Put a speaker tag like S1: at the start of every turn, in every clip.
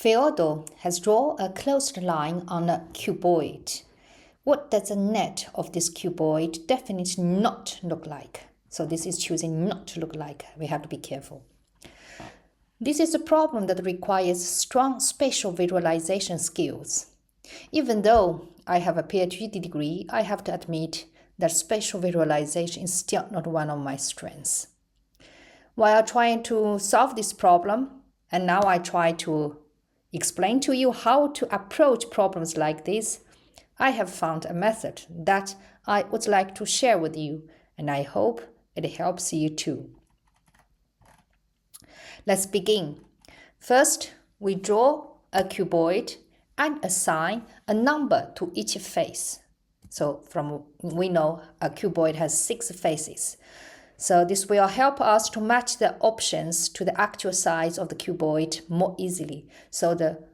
S1: Theodore has drawn a closed line on a cuboid. What does the net of this cuboid definitely not look like? So this is choosing not to look like. We have to be careful. This is a problem that requires strong spatial visualization skills. Even though I have a Ph.D. degree, I have to admit that spatial visualization is still not one of my strengths. While trying to solve this problem, and now I try to explain to you how to approach problems like this, I have found a method that I would like to share with you, and I hope it helps you too. Let's begin. First, we draw a cuboid and assign a number to each face. So we know a cuboid has 6 faces. So this will help us to match the options to the actual size of the cuboid more easily. So the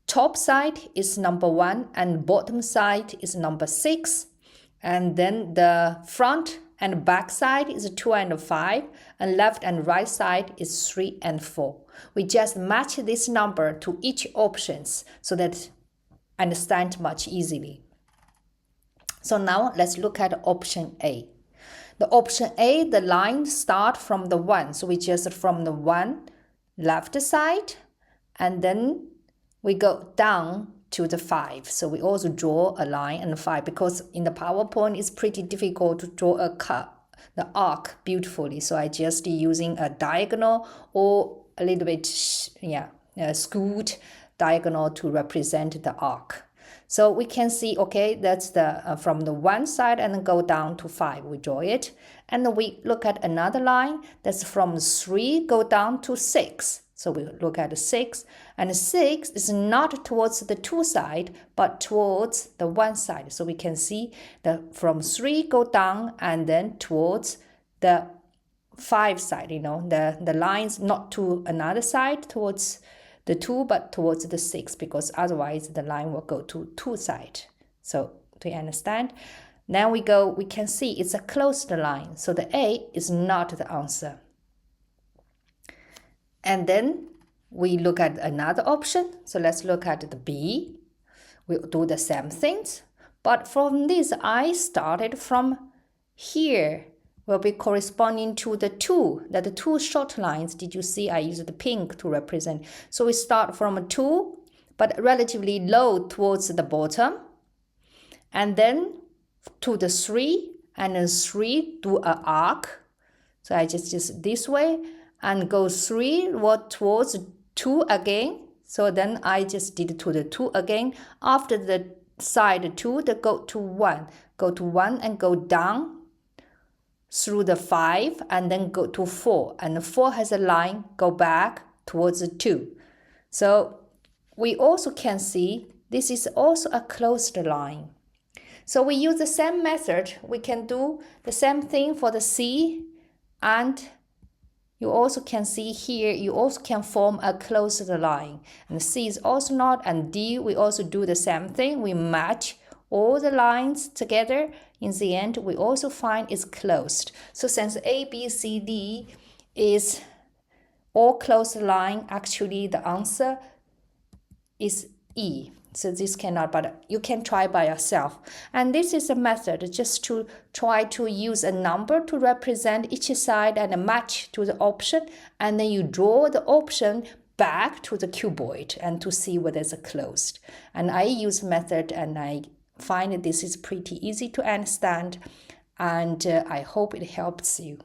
S1: top side is number 1 and bottom side is number 6. And then the front and back side is 2 and 5, and left and right side is 3 and 4. We just match this number to each options so that understand much easily. So now let's look at option A. The option A, the lines start from the 1. So we just from the 1 left side, and then we go down to the 5. So we also draw a line and 5, because in the PowerPoint it's pretty difficult to draw the arc beautifully. So I just using a diagonal or a little bit skewed diagonal to represent the arc. So we can see, okay, that's the from the 1 side and then go down to 5. We draw it. And then we look at another line that's from 3 go down to 6. So we look at 6. And 6 is not towards the 2 side, but towards the 1 side. So we can see that from 3 go down and then towards the 5 side, the lines not to another side towards the 2, but towards the 6, because otherwise the line will go to 2 sides. So do you understand? Now we can see it's a closed line. So the A is not the answer. And then we look at another option. So let's look at the B. We'll do the same things. But from this, I started from here. Will be corresponding to the 2, that the 2 short lines. Did you see I used the pink to represent? So we start from a 2, but relatively low towards the bottom. And then to the 3, and then 3 do an arc. So I just this way, and go 3 towards 2 again. So then I just did to the 2 again. After the side 2, they go to 1. Go to 1 and go down through the 5 and then go to 4. And the 4 has a line, go back towards the 2. So we also can see this is also a closed line. So we use the same method. We can do the same thing for the C, and you also can see here, you also can form a closed line. And C is also not, and D, we also do the same thing. We match all the lines together. In the end, we also find it's closed. So since A, B, C, D is all closed line, actually the answer is E. So this cannot, but you can try by yourself. And this is a method just to try to use a number to represent each side and match to the option. And then you draw the option back to the cuboid and to see whether it's closed. And I use method, and I find this is pretty easy to understand. And I hope it helps you.